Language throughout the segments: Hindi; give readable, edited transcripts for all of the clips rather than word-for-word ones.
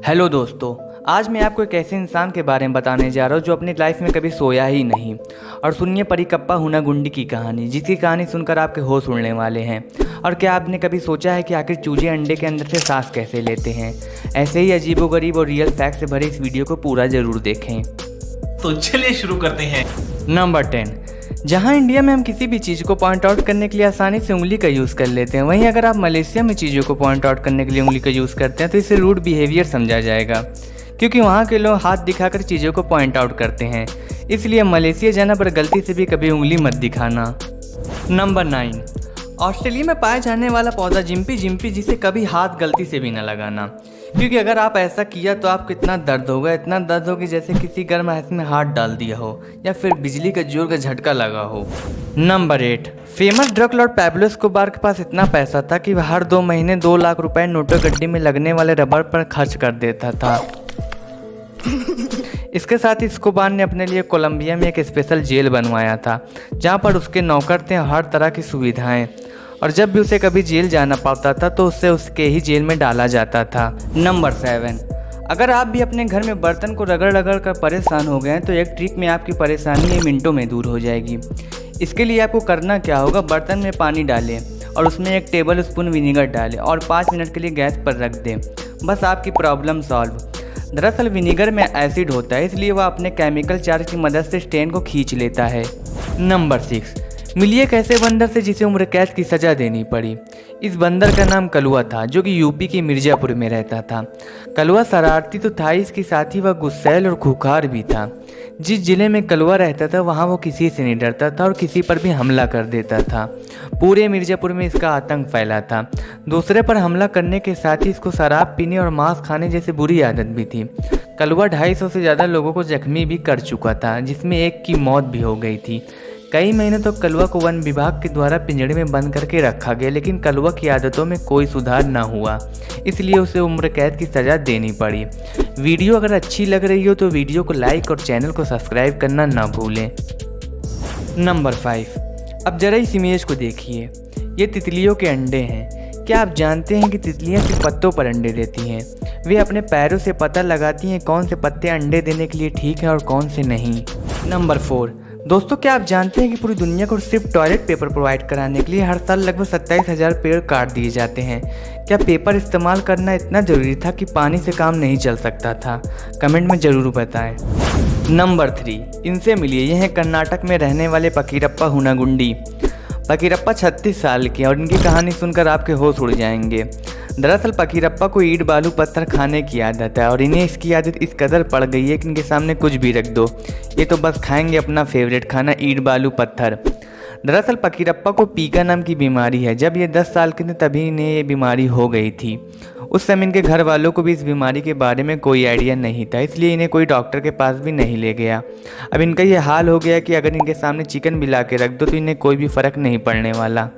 हेलो दोस्तों, आज मैं आपको एक ऐसे इंसान के बारे में बताने जा रहा हूँ जो अपनी लाइफ में कभी सोया ही नहीं। और सुनिए परिकप्पा हुनागुंडी की कहानी, जिसकी कहानी सुनकर आपके होश उड़ने वाले हैं। और क्या आपने कभी सोचा है कि आखिर चूजे अंडे के अंदर से सांस कैसे लेते हैं? ऐसे ही अजीबोगरीब और रियल फैक्ट से भरे इस वीडियो को पूरा ज़रूर देखें। तो चलिए शुरू करते हैं। नंबर 10। जहां इंडिया में हम किसी भी चीज़ को पॉइंट आउट करने के लिए आसानी से उंगली का यूज़ कर लेते हैं, वहीं अगर आप मलेशिया में चीज़ों को पॉइंट आउट करने के लिए उंगली का यूज़ करते हैं तो इसे रूड बिहेवियर समझा जाएगा, क्योंकि वहाँ के लोग हाथ दिखाकर चीज़ों को पॉइंट आउट करते हैं। इसलिए मलेशिया जाना पर गलती से भी कभी उंगली मत दिखाना। नंबर 9। ऑस्ट्रेलिया में पाया जाने वाला पौधा जिम्पी जिम्पी, जिसे कभी हाथ गलती से भी न लगाना, क्योंकि अगर आप ऐसा किया तो आपको इतना दर्द होगा जैसे किसी गर्म आइस में हाथ डाल दिया हो या फिर बिजली का जोर का झटका लगा हो। Number 8। Famous drug Lord Pablo Escobar के पास इतना पैसा था कि वह हर 2 महीने 2 लाख रुपए नोटों गड्डी में लगने वाले रबर पर खर्च कर देता था। इसके साथ ही एस्कोबार ने अपने लिए कोलंबिया में एक स्पेशल जेल बनवाया था, जहां पर उसके नौकर थे हर तरह की सुविधाएं, और जब भी उसे कभी जेल जाना पड़ता था तो उसे उसके ही जेल में डाला जाता था। नंबर 7। अगर आप भी अपने घर में बर्तन को रगड़ रगड़ कर परेशान हो गए हैं तो एक ट्रिक में आपकी परेशानी मिनटों में दूर हो जाएगी। इसके लिए आपको करना क्या होगा, बर्तन में पानी डालें और उसमें 1 टेबल स्पून विनीगर डालें और 5 मिनट के लिए गैस पर रख दें। बस आपकी प्रॉब्लम सॉल्व। दरअसल विनीगर में एसिड होता है, इसलिए वह अपने केमिकल चार्ज की मदद से स्टेन को खींच लेता है। नंबर 6। मिलिए एक ऐसे बंदर से जिसे उम्र कैद की सज़ा देनी पड़ी। इस बंदर का नाम कलुआ था, जो कि यूपी के मिर्ज़ापुर में रहता था। कलुआ शरारती तो था, इसके साथ ही वह गुस्सैल और खूंखार भी था। जिस जिले में कलुआ रहता था वहाँ वो किसी से नहीं डरता था और किसी पर भी हमला कर देता था। पूरे मिर्ज़ापुर में इसका आतंक फैला था। दूसरे पर हमला करने के साथ ही इसको शराब पीने और मांस खाने जैसी बुरी आदत भी थी। कलुआ 250 से ज़्यादा लोगों को जख्मी भी कर चुका था, जिसमें एक की मौत भी हो गई थी। कई महीने तो कलुआ को वन विभाग के द्वारा पिंजड़े में बंद करके रखा गया, लेकिन कलुआ की आदतों में कोई सुधार न हुआ, इसलिए उसे उम्र कैद की सज़ा देनी पड़ी। वीडियो अगर अच्छी लग रही हो तो वीडियो को लाइक और चैनल को सब्सक्राइब करना ना भूलें। नंबर 5। अब जरा इस इमेज को देखिए, ये तितलियों के अंडे हैं। क्या आप जानते हैं कि तितलियां सिर्फ पत्तों पर अंडे देती हैं? वे अपने पैरों से पता लगाती हैं कौन से पत्ते अंडे देने के लिए ठीक हैं और कौन से नहीं। नंबर 4। दोस्तों, क्या आप जानते हैं कि पूरी दुनिया को सिर्फ टॉयलेट पेपर प्रोवाइड कराने के लिए हर साल लगभग 27,000 पेड़ काट दिए जाते हैं? क्या पेपर इस्तेमाल करना इतना ज़रूरी था कि पानी से काम नहीं चल सकता था? कमेंट में ज़रूर बताएं। नंबर 3। इनसे मिलिए, यह हैं कर्नाटक में रहने वाले पकीरप्पा हुनागुंडी। पकीरप्पा 36 साल के हैं और इनकी कहानी सुनकर आपके होश उड़ जाएंगे। दरअसल पकीरप्पा को ईंट बालू पत्थर खाने की आदत है और इन्हें इसकी आदत इस कदर पड़ गई है कि इनके सामने कुछ भी रख दो, ये तो बस खाएंगे अपना फेवरेट खाना, ईंट बालू पत्थर। दरअसल पकीरप्पा को पीका नाम की बीमारी है। जब ये 10 साल के थे तभी इन्हें ये बीमारी हो गई थी। उस समय इनके घर वालों को भी इस बीमारी के बारे में कोई आइडिया नहीं था, इसलिए इन्हें कोई डॉक्टर के पास भी नहीं ले गया। अब इनका ये हाल हो गया कि अगर इनके सामने चिकन भी ला के रख दो तो इन्हें कोई भी फ़र्क नहीं पड़ने वाला।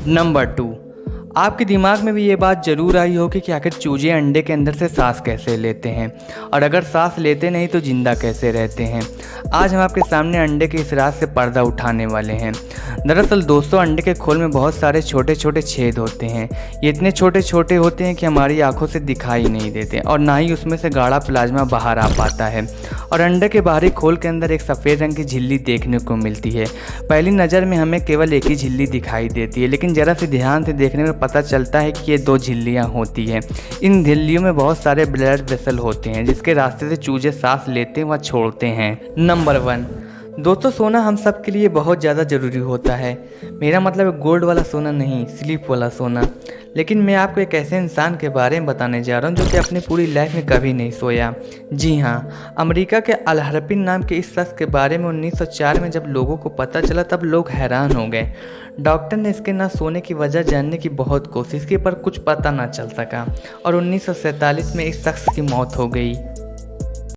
नंबर 2। आपके दिमाग में भी ये बात ज़रूर आई होगी कि आखिर चूजे अंडे के अंदर से सांस कैसे लेते हैं, और अगर सांस लेते नहीं तो जिंदा कैसे रहते हैं। आज हम आपके सामने अंडे के इस राज से पर्दा उठाने वाले हैं। दरअसल दोस्तों, अंडे के खोल में बहुत सारे छोटे छोटे छेद होते हैं। ये इतने छोटे छोटे होते हैं कि हमारी आंखों से दिखाई नहीं देते और ना ही उसमें से गाढ़ा प्लाज्मा बाहर आ पाता है। और अंडे के बाहरी खोल के अंदर एक सफ़ेद रंग की झिल्ली देखने को मिलती है। पहली नज़र में हमें केवल एक ही झिल्ली दिखाई देती है, लेकिन ज़रा से ध्यान से देखने में पता चलता है कि ये 2 झिल्लियाँ होती हैं। इन झिल्लियों में बहुत सारे ब्लड वेसल होते हैं, जिसके रास्ते से चूजे सांस लेते व छोड़ते हैं। नंबर 1। दोस्तों, सोना हम सब के लिए बहुत ज़्यादा ज़रूरी होता है। मेरा मतलब गोल्ड वाला सोना नहीं, स्लीप वाला सोना। लेकिन मैं आपको एक ऐसे इंसान के बारे में बताने जा रहा हूँ जो कि अपनी पूरी लाइफ में कभी नहीं सोया। जी हाँ, अमेरिका के अल हरपिन नाम के इस शख्स के बारे में 1904 में जब लोगों को पता चला तब लोग हैरान हो गए। डॉक्टर ने इसके ना सोने की वजह जानने की बहुत कोशिश की, पर कुछ पता ना चल सका और 1947 में इस शख्स की मौत हो गई।